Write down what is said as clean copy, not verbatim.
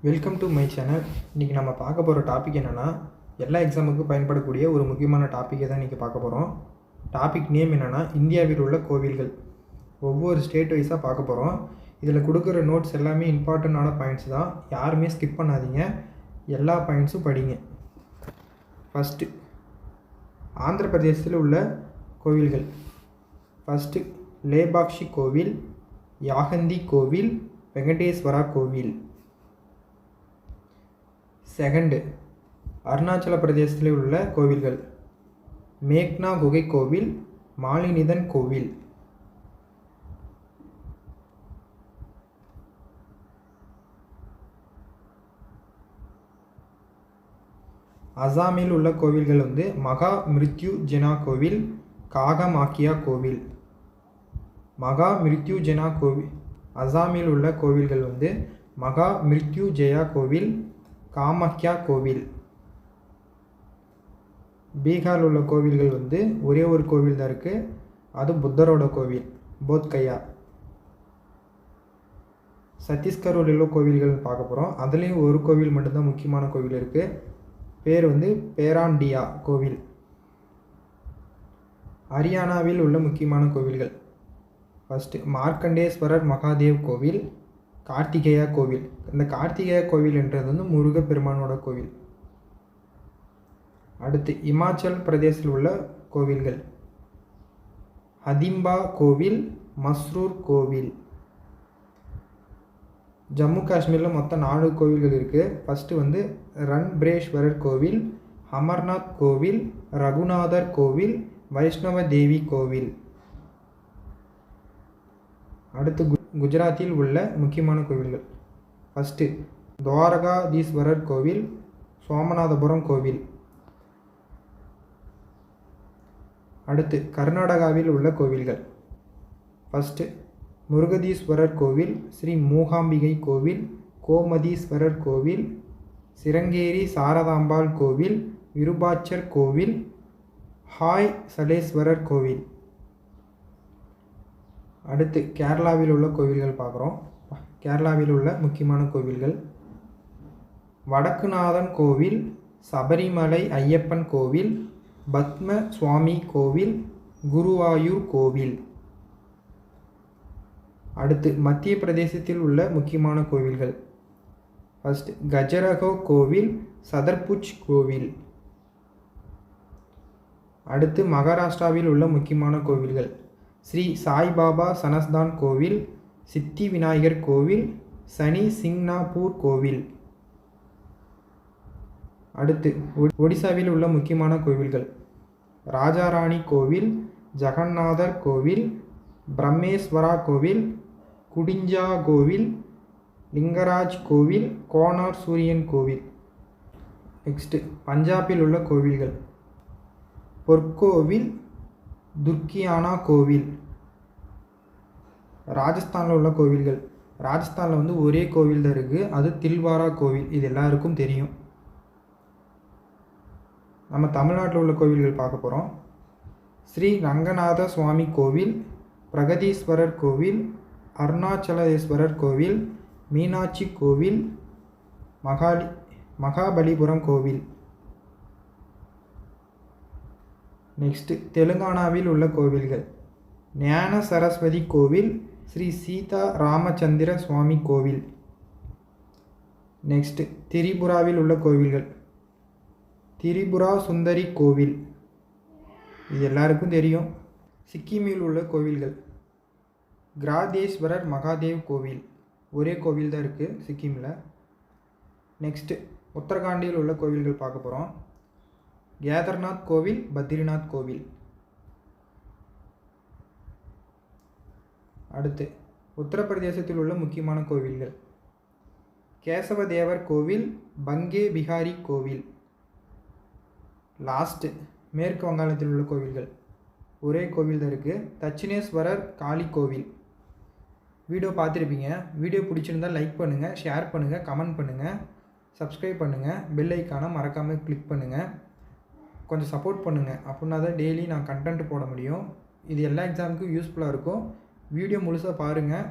Welcome to my channel. இன்றைக்கி நம்ம பார்க்க போகிற டாபிக் என்னென்னா, எல்லா எக்ஸாமுக்கும் பயன்படக்கூடிய ஒரு முக்கியமான டாப்பிக்கை தான் இன்றைக்கி பார்க்க போகிறோம். டாபிக் நேம் என்னென்னா, இந்தியாவில் உள்ள கோவில்கள். ஒவ்வொரு ஸ்டேட் வைஸாக பார்க்க போகிறோம். இதில் கொடுக்குற நோட்ஸ் எல்லாமே இம்பார்ட்டண்டான பாயிண்ட்ஸ் தான். யாருமே ஸ்கிப் பண்ணாதீங்க, எல்லா பாயிண்ட்ஸும் படிங்க. ஃபஸ்ட்டு, ஆந்திர பிரதேசத்தில் உள்ள கோவில்கள். ஃபஸ்ட்டு லேபாக்ஷி கோவில், யாகந்தி கோவில், வெங்கடேஸ்வரா கோவில். செகண்டு, அருணாச்சல பிரதேசத்தில் உள்ள கோவில்கள். மேக்னா குகை கோவில், மாலினிதன் கோவில். அசாமில் உள்ள கோவில்கள் மகா மிருத்யு ஜெனா கோவில், காகமாக்கியா கோவில். மகா மிருத்யு ஜெனா கோவில். அசாமில் உள்ள கோவில்கள் மகா மிருத்யு ஜெயா கோவில், காமாக்கியா கோவில். பீகாரில் உள்ள கோவில்கள் ஒரே ஒரு கோவில் தான் இருக்குது, அது புத்தரோட கோவில், போத்கயா. சத்தீஸ்கரில் உள்ள கோவில்கள் பார்க்க போகிறோம். அதுலேயும் ஒரு கோவில் மட்டும்தான் முக்கியமான கோவில் இருக்குது, பேர் பேராண்டியா கோவில். ஹரியானாவில் உள்ள முக்கியமான கோவில்கள். ஃபஸ்ட்டு மார்க்கண்டேஸ்வரர் மகாதேவ் கோவில், கார்த்திகேயா கோவில். இந்த கார்த்திகேயா கோவில் என்றது முருகப்பெருமானோட கோவில். அடுத்து இமாச்சல் பிரதேசத்தில் உள்ள கோவில்கள். ஹதிம்பா கோவில், மஸ்ரூர் கோவில். ஜம்மு காஷ்மீரில் மொத்தம் 4 கோவில்கள் இருக்குது. ஃபஸ்ட்டு ரன்பிரேஸ்வரர் கோவில், அமர்நாத் கோவில், ரகுநாதர் கோவில், வைஷ்ணவ தேவி கோவில். அடுத்து குஜராத்தில் உள்ள முக்கியமான கோவில்கள். ஃபஸ்ட்டு துவாரகாதீஸ்வரர் கோவில், சோமநாதபுரம் கோவில். அடுத்து கர்நாடகாவில் உள்ள கோவில்கள். ஃபஸ்ட்டு முருகதீஸ்வரர் கோவில், ஸ்ரீ மூகாம்பிகை கோவில், கோமதீஸ்வரர் கோவில், சிரங்கேரி சாரதாம்பாள் கோவில், விருபாச்சர் கோவில், ஹாய் சலேஸ்வரர் கோவில். அடுத்து கேரளாவில் உள்ள கோவில்கள் பார்க்குறோம். கேரளாவில் உள்ள முக்கியமான கோவில்கள். வடக்குநாதன் கோவில், சபரிமலை ஐயப்பன் கோவில், பத்ம சுவாமி கோவில், குருவாயூர் கோவில். அடுத்து மத்திய பிரதேசத்தில் உள்ள முக்கியமான கோவில்கள். ஃபஸ்ட் கஜரகோ கோவில், சதர்புஜ் கோவில். அடுத்து மகாராஷ்டிராவில் உள்ள முக்கியமான கோவில்கள். ஸ்ரீ சாய்பாபா சனஸ்தான் கோவில், சித்தி விநாயகர் கோவில், சனி சிங்னாப்பூர் கோவில். அடுத்து ஒடிசாவில் உள்ள முக்கியமான கோவில்கள். ராஜாராணி கோவில், ஜெகநாதர் கோவில், பிரம்மேஸ்வரா கோவில், குடிஞ்சா கோவில், லிங்கராஜ் கோவில், கோனார் சூரியன் கோவில். நெக்ஸ்ட்டு பஞ்சாபில் உள்ள கோவில்கள். பொற்கோவில், துர்க்கியானா கோவில். ராஜஸ்தானில் உள்ள கோவில்கள். ராஜஸ்தானில் ஒரே கோவில் தான் இருக்குது, அது தில்வாரா கோவில். இது எல்லாருக்கும் தெரியும். நம்ம தமிழ்நாட்டில் உள்ள கோவில்கள் பார்க்க போகிறோம். ஸ்ரீ ரங்கநாத சுவாமி கோவில், பிரகதீஸ்வரர் கோவில், அருணாச்சலேஸ்வரர் கோவில், மீனாட்சி கோவில், மகாபலிபுரம் கோவில். நெக்ஸ்ட்டு தெலுங்கானாவில் உள்ள கோவில்கள். ஞான சரஸ்வதி கோவில், ஸ்ரீ சீதா ராமச்சந்திர சுவாமி கோவில். நெக்ஸ்ட்டு திரிபுராவில் உள்ள கோவில்கள். திரிபுரா சுந்தரி கோவில், இது எல்லாருக்கும் தெரியும். சிக்கிமில் உள்ள கோவில்கள். கிராதேஸ்வரர் மகாதேவ் கோவில், ஒரே கோவில் தான் இருக்குது சிக்கிமில். நெக்ஸ்ட்டு உத்தரகாண்டில் உள்ள கோவில்கள் பார்க்க போகிறோம். கேதார்நாத் கோவில், பத்ரிநாத் கோவில். அடுத்து உத்தரப்பிரதேசத்தில் உள்ள முக்கியமான கோவில்கள். கேசவதேவர் கோவில், பங்கே பிஹாரி கோவில். லாஸ்ட்டு மேற்கு வங்காளத்தில் உள்ள கோவில்கள். ஒரே கோவில் தான் இருக்குது, தட்சிணேஸ்வரர் காளி கோவில். வீடியோ பார்த்துருப்பீங்க. வீடியோ பிடிச்சிருந்தால் லைக் பண்ணுங்கள், ஷேர் பண்ணுங்கள், கமெண்ட் பண்ணுங்கள், சப்ஸ்கிரைப் பண்ணுங்கள், பெல் ஐக்கானை மறக்காமல் கிளிக் பண்ணுங்கள். கொஞ்சம் சப்போர்ட் பண்ணுங்கள், அப்படின்னா தான் டெய்லி நான் கண்டென்ட் போட முடியும். இது எல்லா எக்ஸாமுக்கும் யூஸ்ஃபுல்லாக இருக்கும். வீடியோ முழுசாக பாருங்கள்.